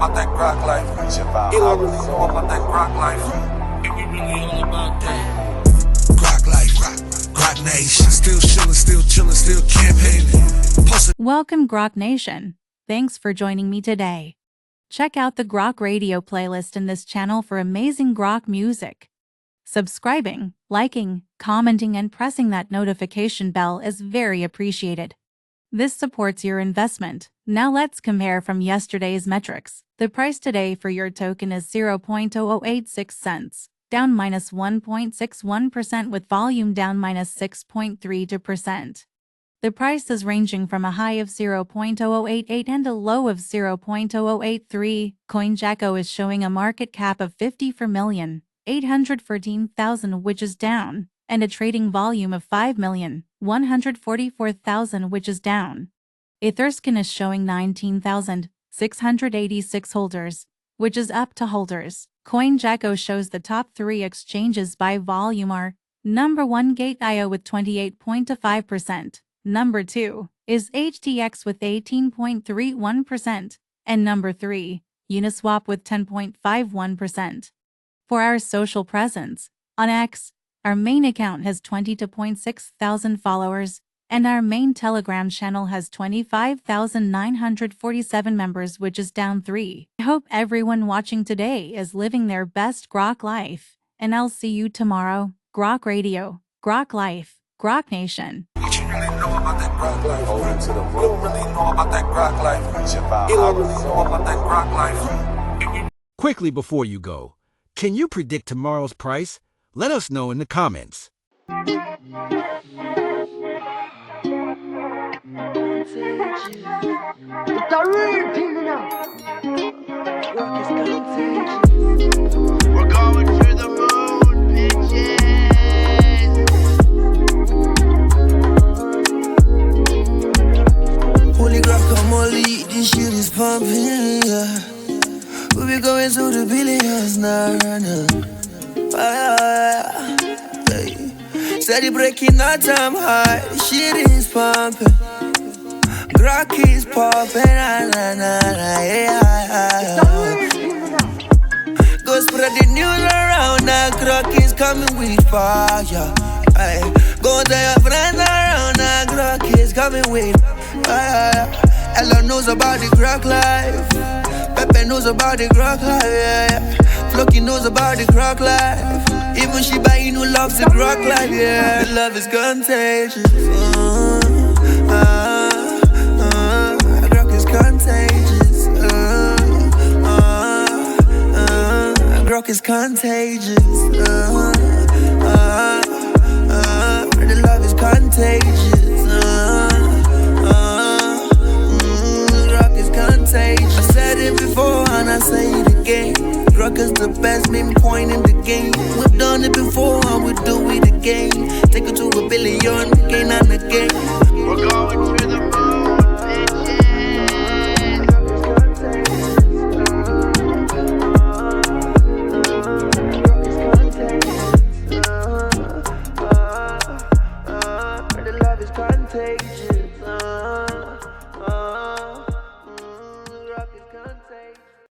about that Grok life. Elon really know about that Grok life. And we really all about that. Grok life, Grok Nation. Still chillin', still chillin', still campaigning. Welcome, Grok Nation. Thanks for joining me today. Check out the Grok Radio playlist in this channel for amazing Grok music. Subscribing, liking, commenting, and pressing that notification bell is very appreciated. This supports your investment. Now let's compare from yesterday's metrics. The price today for your token is 0.0086 cents, down minus 1.61% with volume down minus 6.32%. The price is ranging from a high of 0.0088 and a low of 0.0083. CoinJacko is showing a market cap of $50,814,000, which is down, and a trading volume of 5,144,000, which is down. Etherscan is showing 19,686 holders, which is up to holders. CoinJacko shows the top 3 exchanges by volume are: number 1 Gate.io with 28.25%, number 2 is HTX with 18.31%, and number 3 Uniswap with 10.51%. For our social presence, on X, our main account has 22.6 thousand followers, and our main Telegram channel has 25,947 members, which is down 3. I hope everyone watching today is living their best Grok life, and I'll see you tomorrow. Grok Radio, Grok Life, Grok Nation. What you really know about that Grok life? You don't really know about that Grok life. Elon really know about that Grok life. Quickly before you go, can you predict tomorrow's price? Let us know in the comments. We're going to the moon, bitches. Holy guacamole, this shit is pumping, yeah. We be going to the billions now, hey. Steady breaking our time high, this shit is pumping. Grok is popping, yeah. Go spread the news around, now Grok is coming with fire, hey. Go tell your friends around, now Grok is coming with fire. Elon knows about the Grok life, Pepe knows about the Grok life, yeah. Floki knows about the Grok life. Even Shiba Inu loves the Grok life, yeah. Love is contagious. Grok is contagious. Grok is contagious. The love is contagious. Grok is contagious. I said it before and I say it again. Grok is the best meme coin in the game. We've done it before and we'll do it again. Take it to 1 billion.